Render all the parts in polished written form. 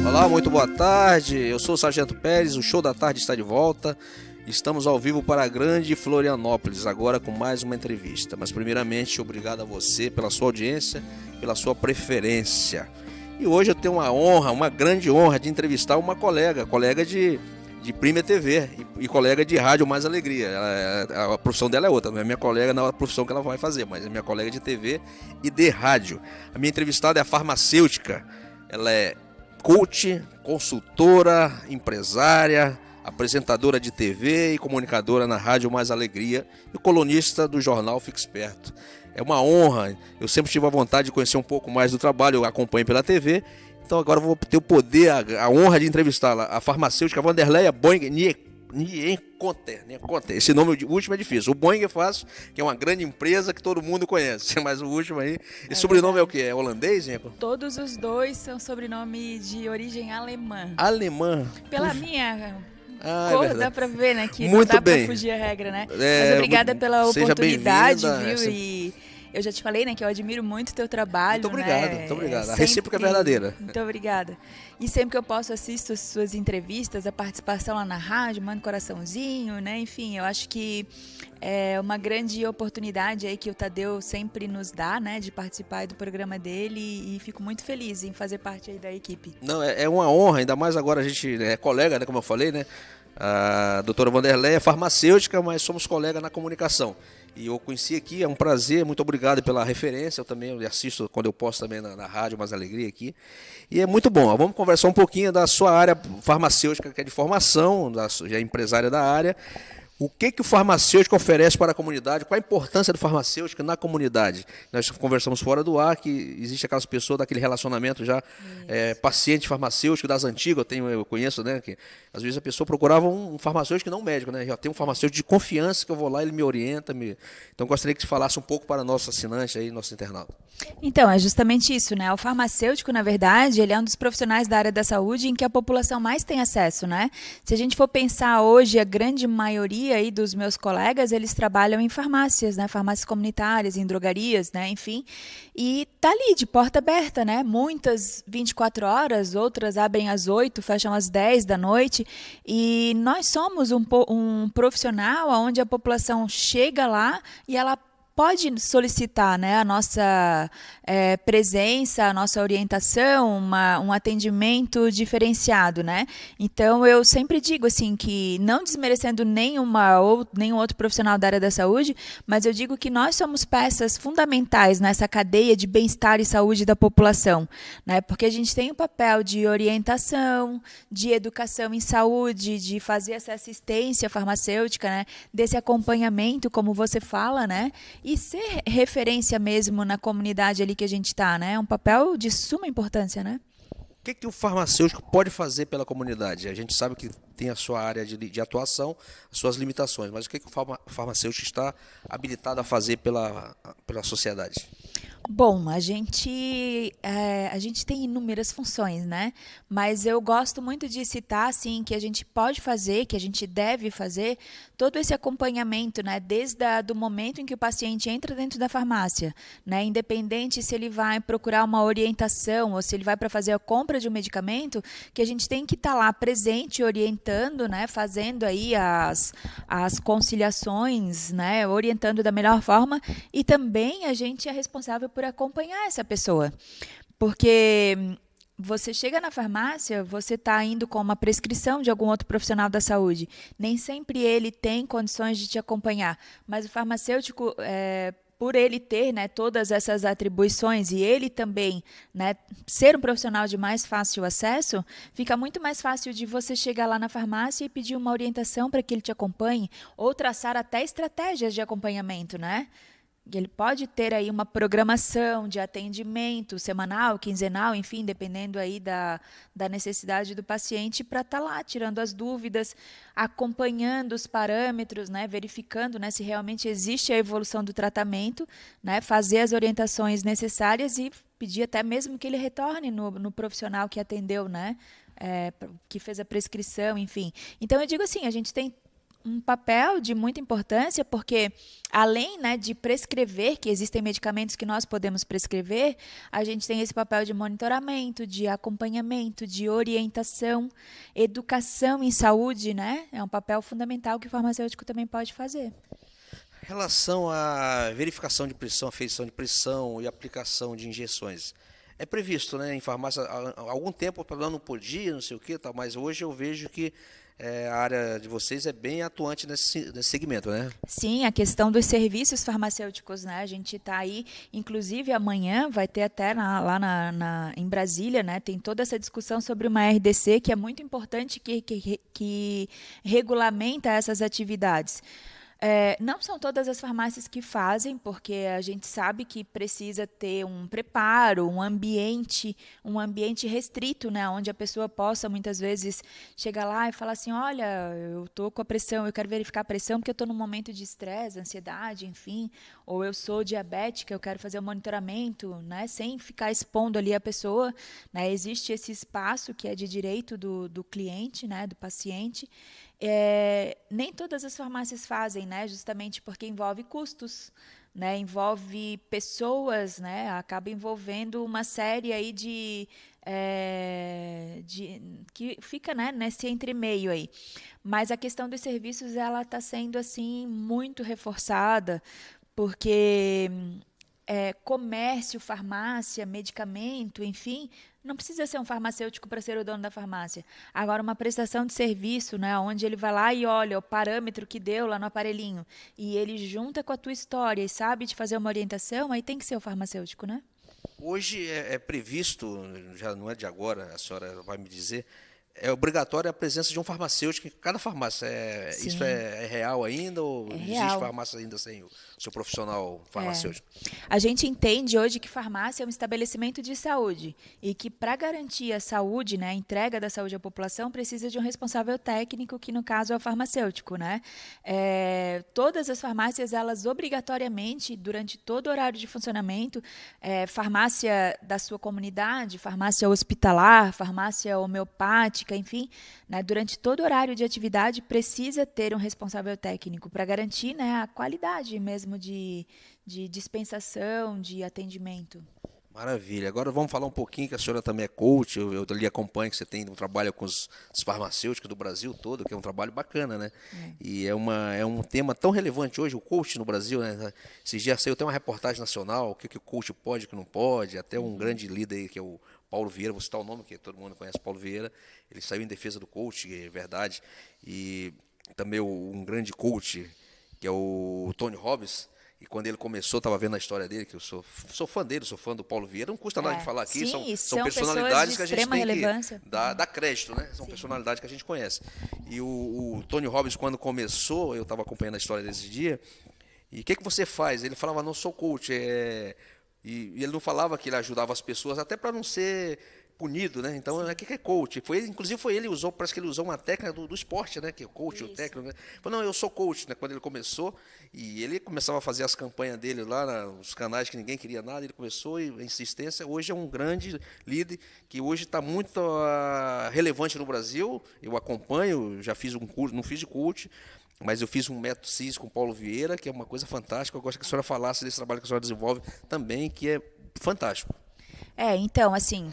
Olá, muito boa tarde. Eu sou o Sargento Pérez, o Show da Tarde está de volta. Estamos ao vivo para a grande Florianópolis, agora com mais uma entrevista. Mas primeiramente, obrigado a você pela sua audiência, pela sua preferência. E hoje eu tenho uma grande honra de entrevistar uma colega de Premier TV e colega de Rádio Mais Alegria. A profissão dela é outra, não é minha colega na profissão que ela vai fazer, mas é minha colega de TV e de rádio. A minha entrevistada é a farmacêutica. Ela é coach, consultora, empresária, apresentadora de TV e comunicadora na Rádio Mais Alegria e colunista do jornal Fique Esperto. É uma honra, eu sempre tive a vontade de conhecer um pouco mais do trabalho, eu acompanho pela TV, então agora eu vou ter o poder, a honra de entrevistá-la, a farmacêutica Wanderleia Boing Nienkotter. Esse nome o último é difícil. O Boing é fácil, que é uma grande empresa que todo mundo conhece, mas o último aí... E sobrenome é o quê? É holandês, Nienko? Todos os dois são sobrenome de origem alemã. Alemã? Pela minha cor, dá pra ver, né? Que muito não dá bem. pra fugir a regra, né? Mas obrigada pela oportunidade, viu? E eu já te falei, né, que eu admiro muito o teu trabalho. Muito obrigado, né? muito obrigado. A Sempre... recíproca é verdadeira. Muito obrigada. E sempre que eu posso assisto as suas entrevistas, a participação lá na rádio, mando coraçãozinho, né? Enfim, eu acho que é uma grande oportunidade aí que o Tadeu sempre nos dá, né, de participar aí do programa dele e fico muito feliz em fazer parte aí da equipe. Não, é uma honra, ainda mais agora a gente é colega, né, como eu falei, né? A doutora Wanderleia é farmacêutica, mas somos colegas na comunicação. E eu conheci aqui, é um prazer, muito obrigado pela referência, eu também assisto quando eu posso também na Rádio Mais Alegria aqui. E é muito bom, vamos conversar um pouquinho da sua área farmacêutica, que é de formação, já é empresária da área. O que o farmacêutico oferece para a comunidade? Qual a importância do farmacêutico na comunidade? Nós conversamos fora do ar que existe aquelas pessoas daquele relacionamento já paciente farmacêutico das antigas, eu conheço, né? Que às vezes a pessoa procurava um farmacêutico e não um médico, né? Já tem um farmacêutico de confiança que eu vou lá, ele me orienta. Então gostaria que você falasse um pouco para nosso assinante aí, nosso internauta. Então, é justamente isso, né? O farmacêutico, na verdade, ele é um dos profissionais da área da saúde em que a população mais tem acesso, né? Se a gente for pensar hoje, a grande maioria aí dos meus colegas, eles trabalham em farmácias, né? Farmácias comunitárias, em drogarias, né? Enfim, e tá ali de porta aberta, né? Muitas 24 horas, outras abrem às 8, fecham às 10 da noite, e nós somos um profissional onde a população chega lá e ela pode solicitar, né, a nossa presença, a nossa orientação, um atendimento diferenciado, né? Então, eu sempre digo assim que, não desmerecendo nenhum outro profissional da área da saúde, mas eu digo que nós somos peças fundamentais nessa cadeia de bem-estar e saúde da população, né? Porque a gente tem o papel de orientação, de educação em saúde, de fazer essa assistência farmacêutica, né? Desse acompanhamento, como você fala, né? E ser referência mesmo na comunidade ali que a gente está, né? É um papel de suma importância, né? O que o farmacêutico pode fazer pela comunidade? A gente sabe que tem a sua área de atuação, as suas limitações, mas o que o farmacêutico está habilitado a fazer pela sociedade? Bom, a gente tem inúmeras funções, né? Mas eu gosto muito de citar, assim, que a gente pode fazer, que a gente deve fazer, todo esse acompanhamento, né? Desde do momento em que o paciente entra dentro da farmácia, né? Independente se ele vai procurar uma orientação ou se ele vai para fazer a compra de um medicamento, que a gente tem que estar lá presente, orientando, né? Fazendo aí as conciliações, né? Orientando da melhor forma, e também a gente é responsável por acompanhar essa pessoa, porque você chega na farmácia, você está indo com uma prescrição de algum outro profissional da saúde, nem sempre ele tem condições de te acompanhar, mas o farmacêutico, por ele ter, né, todas essas atribuições e ele também, né, ser um profissional de mais fácil acesso, fica muito mais fácil de você chegar lá na farmácia e pedir uma orientação para que ele te acompanhe, ou traçar até estratégias de acompanhamento, né? Ele pode ter aí uma programação de atendimento semanal, quinzenal, enfim, dependendo aí da necessidade do paciente, para estar lá tirando as dúvidas, acompanhando os parâmetros, né, verificando, né, se realmente existe a evolução do tratamento, né, fazer as orientações necessárias e pedir até mesmo que ele retorne no profissional que atendeu, né, que fez a prescrição, enfim. Então, eu digo assim, a gente tem um papel de muita importância, porque além, né, de prescrever, que existem medicamentos que nós podemos prescrever, a gente tem esse papel de monitoramento, de acompanhamento, de orientação, educação em saúde, né? É um papel fundamental que o farmacêutico também pode fazer. Em relação à verificação de pressão, aferição de pressão e aplicação de injeções, é previsto, né, em farmácia há algum tempo, não podia, não sei o que, tal, mas hoje eu vejo que a área de vocês é bem atuante nesse segmento, né? Sim, a questão dos serviços farmacêuticos, né? A gente está aí, inclusive amanhã vai ter até em Brasília, né? Tem toda essa discussão sobre uma RDC que é muito importante que regulamenta essas atividades. Não são todas as farmácias que fazem, porque a gente sabe que precisa ter um preparo, um ambiente restrito, né, onde a pessoa possa muitas vezes chegar lá e falar assim, olha, eu estou com a pressão, eu quero verificar a pressão porque eu estou num momento de estresse, ansiedade, enfim, ou eu sou diabética, eu quero fazer o monitoramento, né, sem ficar expondo ali a pessoa, né, existe esse espaço que é de direito do cliente, né, do paciente. Nem todas as farmácias fazem, né, justamente porque envolve custos, né, envolve pessoas, né, acaba envolvendo uma série aí que fica, né, nesse entremeio aí. Mas a questão dos serviços ela está sendo assim muito reforçada, porque comércio, farmácia, medicamento, enfim, não precisa ser um farmacêutico para ser o dono da farmácia. Agora, uma prestação de serviço, né, onde ele vai lá e olha o parâmetro que deu lá no aparelhinho e ele junta com a tua história e sabe te fazer uma orientação, aí tem que ser o farmacêutico, né? Hoje é previsto, já não é de agora, a senhora vai me dizer, é obrigatória a presença de um farmacêutico em cada farmácia. Isso é real ainda ou existe farmácia ainda sem o seu profissional farmacêutico? A gente entende hoje que farmácia é um estabelecimento de saúde e que para garantir a saúde, né, a entrega da saúde à população, precisa de um responsável técnico, que no caso é o farmacêutico, né? Todas as farmácias, elas obrigatoriamente, durante todo o horário de funcionamento, farmácia da sua comunidade, farmácia hospitalar, farmácia homeopática, enfim, né, durante todo o horário de atividade precisa ter um responsável técnico para garantir, né, a qualidade mesmo de dispensação, de atendimento. Maravilha. Agora vamos falar um pouquinho, que a senhora também é coach, eu ali acompanho que você tem um trabalho com os farmacêuticos do Brasil todo, que é um trabalho bacana, né? E é um tema tão relevante hoje, o coach no Brasil, né? Esses dias saiu até uma reportagem nacional, o que o coach pode, o que não pode, até um grande líder aí, que é o Paulo Vieira, vou citar o nome, que todo mundo conhece, Paulo Vieira, ele saiu em defesa do coach, é verdade, e também um grande coach, que é o Tony Robbins, e quando ele começou, estava vendo a história dele, que eu sou fã dele, sou fã do Paulo Vieira, não custa nada de falar aqui, sim, são personalidades que a gente tem relevância. que dar crédito, né? São personalidades que a gente conhece. E o Tony Robbins, quando começou, eu estava acompanhando a história desse dia, e o que você faz? Ele falava, não sou coach, e ele não falava que ele ajudava as pessoas, até para não ser punido, né? Então, o que é coach? Inclusive ele usou, parece que ele usou uma técnica do esporte, né? Que é coach, o técnico. Né? Falou, não, eu sou coach, né? Quando ele começou, e ele começava a fazer as campanhas dele lá, nos canais que ninguém queria nada, ele começou, e a insistência, hoje é um grande líder, que hoje está muito relevante no Brasil, eu acompanho, já fiz um curso, não fiz de coach, mas eu fiz um método CIS com o Paulo Vieira, que é uma coisa fantástica. Eu gosto que a senhora falasse desse trabalho que a senhora desenvolve também, que é fantástico. Então, assim,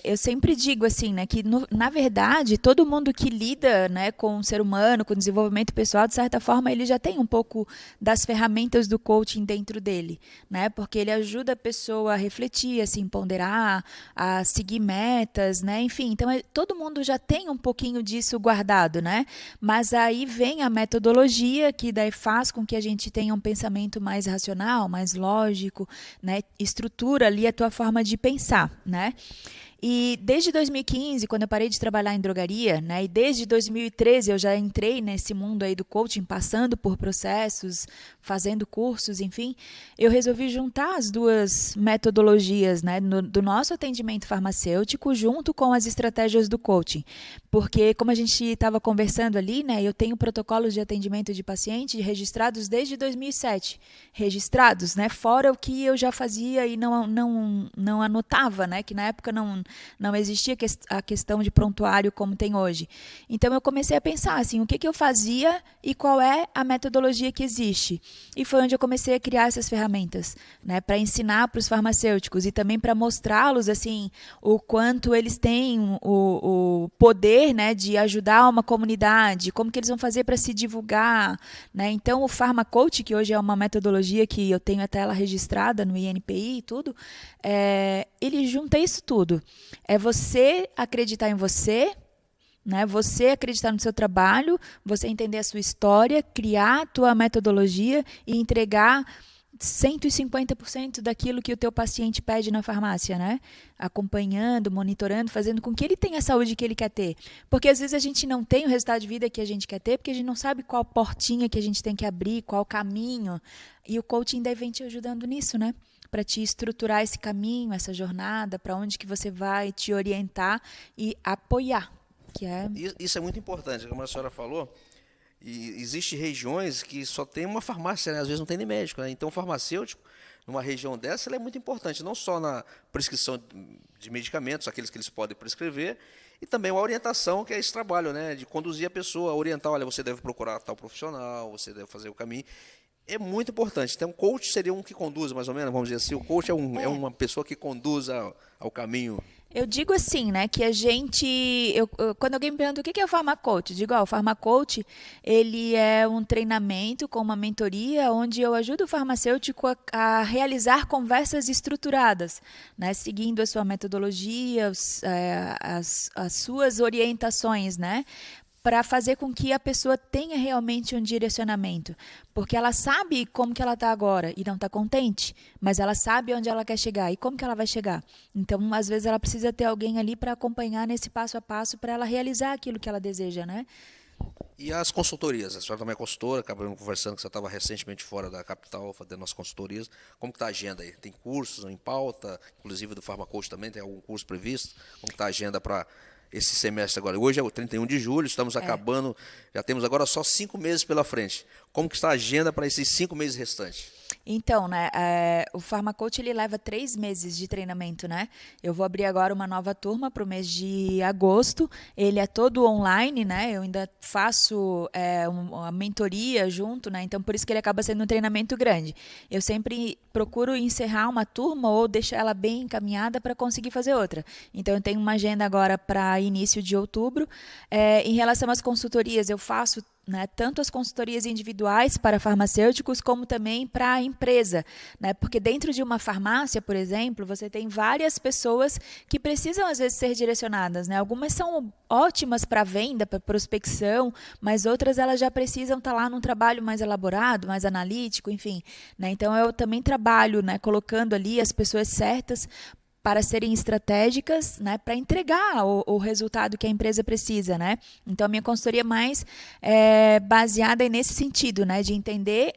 eu sempre digo assim, né, que na verdade todo mundo que lida, né, com o ser humano, com o desenvolvimento pessoal, de certa forma ele já tem um pouco das ferramentas do coaching dentro dele, né, porque ele ajuda a pessoa a refletir, a se empoderar, a seguir metas, né, enfim, então todo mundo já tem um pouquinho disso guardado, né, mas aí vem a metodologia que daí faz com que a gente tenha um pensamento mais racional, mais lógico, né, estrutura ali a tua forma de pensar, né? E desde 2015, quando eu parei de trabalhar em drogaria, né, e desde 2013 eu já entrei nesse mundo aí do coaching, passando por processos, fazendo cursos, enfim, eu resolvi juntar as duas metodologias, né, do nosso atendimento farmacêutico junto com as estratégias do coaching. Porque, como a gente estava conversando ali, né, eu tenho protocolos de atendimento de paciente registrados desde 2007. Registrados, né, fora o que eu já fazia e não anotava, né, que na época não não existia a questão de prontuário como tem hoje. Então, eu comecei a pensar assim, o que eu fazia e qual é a metodologia que existe. E foi onde eu comecei a criar essas ferramentas, né, para ensinar para os farmacêuticos e também para mostrá-los assim, o quanto eles têm o poder, né, de ajudar uma comunidade, como que eles vão fazer para se divulgar, né? Então, o PharmaCoach, que hoje é uma metodologia que eu tenho até ela registrada no INPI e tudo, ele junta isso tudo. É você acreditar em você, né? Você acreditar no seu trabalho, você entender a sua história, criar a tua metodologia e entregar 150% daquilo que o teu paciente pede na farmácia, né? Acompanhando, monitorando, fazendo com que ele tenha a saúde que ele quer ter. Porque às vezes a gente não tem o resultado de vida que a gente quer ter, porque a gente não sabe qual portinha que a gente tem que abrir, qual caminho. E o coaching deve vem te ajudando nisso, né? Para te estruturar esse caminho, essa jornada, para onde que você vai, te orientar e apoiar. Isso é muito importante, como a senhora falou. E existem regiões que só tem uma farmácia, né? Às vezes não tem nem médico, né? Então, o farmacêutico, numa região dessa, ele é muito importante, não só na prescrição de medicamentos, aqueles que eles podem prescrever, e também a orientação, que é esse trabalho, né? De conduzir a pessoa, orientar, olha, você deve procurar tal profissional, você deve fazer o caminho. É muito importante. Então, o coach seria um que conduz, mais ou menos, vamos dizer assim. O coach é uma pessoa que conduz ao caminho. Eu digo assim, né, que a gente, quando alguém me pergunta o que é o PharmaCoach, eu digo, o PharmaCoach, ele é um treinamento com uma mentoria onde eu ajudo o farmacêutico a realizar conversas estruturadas, né, seguindo a sua metodologia, as suas orientações, né, para fazer com que a pessoa tenha realmente um direcionamento. Porque ela sabe como que ela está agora e não está contente, mas ela sabe onde ela quer chegar e como que ela vai chegar. Então, às vezes, ela precisa ter alguém ali para acompanhar nesse passo a passo para ela realizar aquilo que ela deseja, né? E as consultorias? A senhora também é consultora, acabamos conversando que você estava recentemente fora da capital fazendo as consultorias. Como está a agenda aí? Tem cursos em pauta, inclusive do PharmaCoach também, tem algum curso previsto? Como está a agenda para esse semestre agora? Hoje é o 31 de julho, estamos acabando, já temos agora só 5 meses pela frente. Como que está a agenda para esses 5 meses restantes? Então, né, o PharmaCoach ele leva 3 meses de treinamento, né? Eu vou abrir agora uma nova turma para o mês de agosto. Ele é todo online, né? Eu ainda faço uma mentoria junto, né? Então, por isso que ele acaba sendo um treinamento grande. Eu sempre procuro encerrar uma turma ou deixar ela bem encaminhada para conseguir fazer outra. Então, eu tenho uma agenda agora para início de outubro. Em relação às consultorias, eu faço, né, tanto as consultorias individuais para farmacêuticos como também para a empresa, né? Porque dentro de uma farmácia, por exemplo, você tem várias pessoas que precisam às vezes ser direcionadas, né? Algumas são ótimas para venda, para prospecção, mas outras elas já precisam estar lá num trabalho mais elaborado, mais analítico, enfim, né? Então eu também trabalho, né, colocando ali as pessoas certas para serem estratégicas, né, para entregar o resultado que a empresa precisa, né? Então, a minha consultoria mais baseada nesse sentido, né, de entender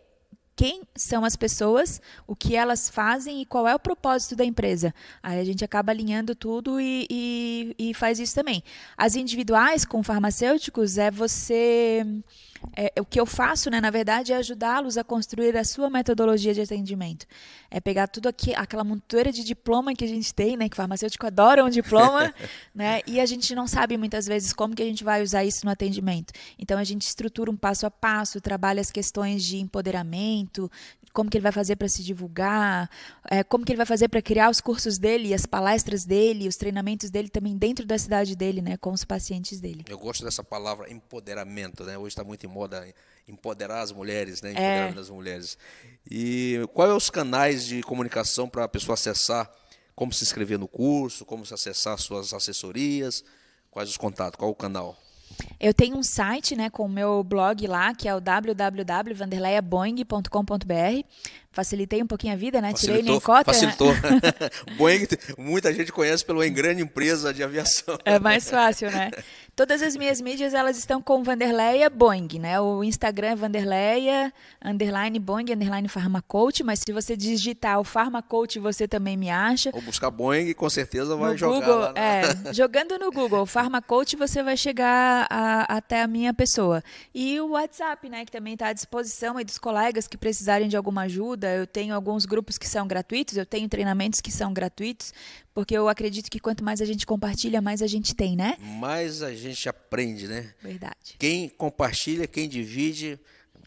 quem são as pessoas, o que elas fazem e qual é o propósito da empresa. Aí a gente acaba alinhando tudo e faz isso também. As individuais com farmacêuticos o que eu faço, né, na verdade, é ajudá-los a construir a sua metodologia de atendimento. É pegar tudo aquela montoeira de diploma que a gente tem, né, que farmacêutico adora um diploma, né, e a gente não sabe muitas vezes como que a gente vai usar isso no atendimento. Então, a gente estrutura um passo a passo, trabalha as questões de empoderamento, como que ele vai fazer para se divulgar, como que ele vai fazer para criar os cursos dele, as palestras dele, os treinamentos dele também dentro da cidade dele, né, com os pacientes dele. Eu gosto dessa palavra empoderamento, né? Hoje está muito em moda empoderar as mulheres, né? Empoderamento das mulheres. E quais são os canais de comunicação para a pessoa acessar, como se inscrever no curso, como se acessar suas assessorias, quais os contatos, qual o canal? Eu tenho um site, né, com o meu blog lá, que é o www.vanderleiaboing.com.br. Facilitei um pouquinho a vida, né? Tirei nem cota. Facilitou. Boeing, muita gente conhece pela grande empresa de aviação. É mais fácil, né? Todas as minhas mídias, elas estão com Wanderleia Boing, né? O Instagram é Wanderleia, _Boing, _Pharmacoach, mas se você digitar o Pharmacoach, você também me acha. Ou buscar Boing, com certeza vai No jogar Google, lá. jogando no Google Pharmacoach, você vai chegar até a minha pessoa. E o WhatsApp, né, que também está à disposição aí dos colegas que precisarem de alguma ajuda. Eu tenho alguns grupos que são gratuitos, eu tenho treinamentos que são gratuitos, porque eu acredito que quanto mais a gente compartilha, mais a gente tem, né? Mais a gente aprende, né? Verdade. Quem compartilha, quem divide,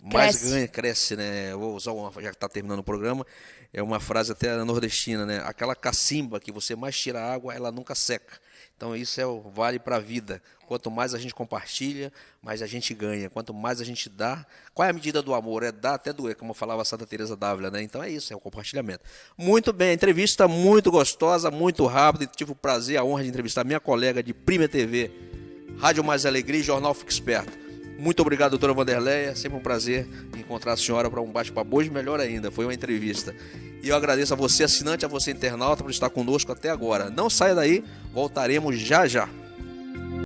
mais Cresce. ganha, cresce, né? Eu vou usar uma, já que está terminando o programa, é uma frase até nordestina, né? Aquela cacimba que você mais tira água, ela nunca seca. Então isso vale para a vida. Quanto mais a gente compartilha, mais a gente ganha. Quanto mais a gente dá, qual é a medida do amor? É dar até doer, como falava Santa Teresa d'Ávila, né? Então é isso, é o compartilhamento. Muito bem, a entrevista muito gostosa, muito rápida. Tive o prazer, a honra de entrevistar minha colega de Prima TV, Rádio Mais Alegria e Jornal Fique Esperto. Muito obrigado, doutora Wanderleia. Sempre um prazer encontrar a senhora para um bate-papo. Hoje, melhor ainda, foi uma entrevista. E eu agradeço a você, assinante, a você, internauta, por estar conosco até agora. Não saia daí, voltaremos já já.